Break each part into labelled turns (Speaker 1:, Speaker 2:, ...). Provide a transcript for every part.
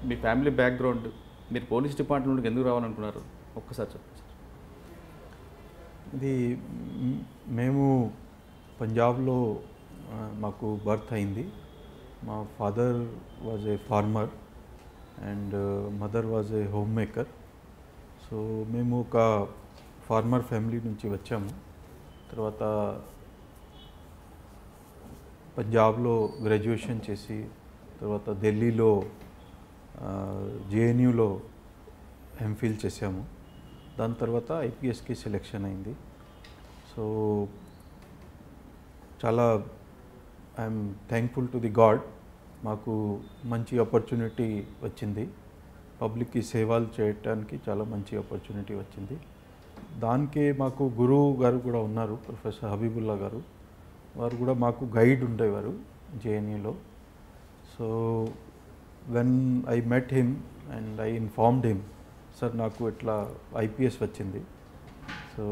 Speaker 1: మీ family background, మీరు police డిపార్ట్మెంట్కి ఎందుకు రావాలనుకున్నారు ఒక్కసారి చెప్పండి సార్.
Speaker 2: ఇది మేము పంజాబ్లో మాకు బర్త్ అయింది. మా father was a farmer and mother was a homemaker. So మేము ఒక ఫార్మర్ ఫ్యామిలీ నుంచి వచ్చాము. తర్వాత పంజాబ్లో గ్రాడ్యుయేషన్ చేసి తర్వాత ఢిల్లీలో జేఎన్యూలో ఎంఫిల్ చేసాము. దాని తర్వాత ఐపీఎస్కి సెలెక్షన్ అయింది. సో చాలా I'm thankful to the God, మాకు మంచి ఆపర్చునిటీ వచ్చింది. పబ్లిక్కి సేవలు చేయడానికి చాలా మంచి ఆపర్చునిటీ వచ్చింది. దానికే మాకు గురువు గారు కూడా ఉన్నారు, ప్రొఫెసర్ హబీబుల్లా గారు. వారు కూడా మాకు గైడ్ ఉండేవారు జేఎన్యూలో. So when I met him and I informed him, sir నాకు ఇట్లా ఐపీఎస్ వచ్చింది. So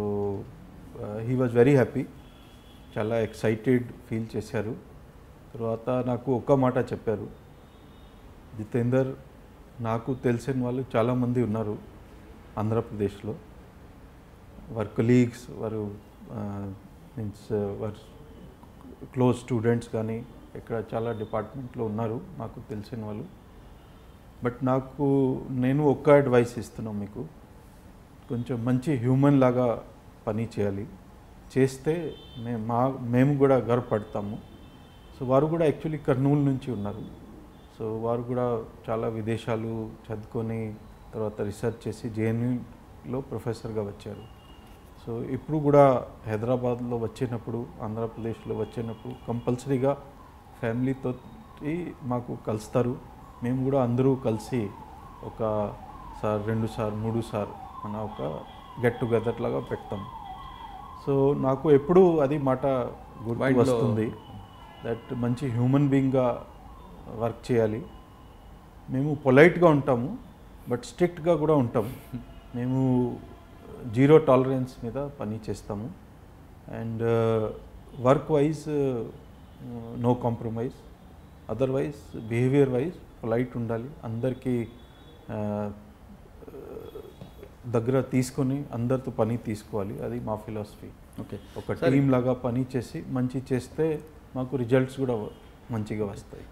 Speaker 2: he was very happy, చాలా ఎక్సైటెడ్ ఫీల్ చేశారు. తర్వాత నాకు ఒక్క మాట చెప్పారు, జితేందర్, నాకు తెలిసిన వాళ్ళు చాలామంది ఉన్నారు ఆంధ్రప్రదేశ్లో, వారి కొలీగ్స్, వారు మీన్స్ వారు క్లోజ్ స్టూడెంట్స్ కానీ ఇక్కడ చాలా డిపార్ట్మెంట్లో ఉన్నారు నాకు తెలిసిన వాళ్ళు. బట్ నేను ఒక్క అడ్వైస్ ఇస్తున్నాను మీకు, కొంచెం మంచి హ్యూమన్ లాగా పని చేయాలి, చేస్తే మేము కూడా గర్వపడతాము. సో వారు కూడా యాక్చువల్లీ కర్నూలు నుంచి ఉన్నారు. సో వారు కూడా చాలా విదేశాలు చదువుకొని తర్వాత రీసెర్చ్ చేసి జేఎన్యూలో ప్రొఫెసర్గా వచ్చారు. సో ఇప్పుడు కూడా హైదరాబాద్లో వచ్చినప్పుడు, ఆంధ్రప్రదేశ్లో వచ్చినప్పుడు కంపల్సరీగా ఫ్యామిలీతో మాకు కలుస్తారు. మేము కూడా అందరూ కలిసి ఒకసారి 2 సార్లు 3 సార్లు మన ఒక గెట్ టుగెదర్ లాగా పెడతాం. సో నాకు ఎప్పుడు అది మాట గుర్తు వస్తుంది, దట్ మంచి హ్యూమన్ బీయింగ్గా వర్క్ చేయాలి. మేము పొలైట్గా ఉంటాము బట్ స్ట్రిక్ట్గా కూడా ఉంటాము. మేము 0 టాలరెన్స్ మీద పని చేస్తాము. And work wise no compromise, otherwise behaviour wise polite ఉండాలి, అందరికీ దగ్గర తీసుకొని అందరితో పని తీసుకోవాలి. అది మా ఫిలాసఫీ.
Speaker 1: ఓకే,
Speaker 2: ఒక టీమ్ లాగా పని చేసి మంచి చేస్తే మాకు రిజల్ట్స్ కూడా మంచిగా వస్తాయి.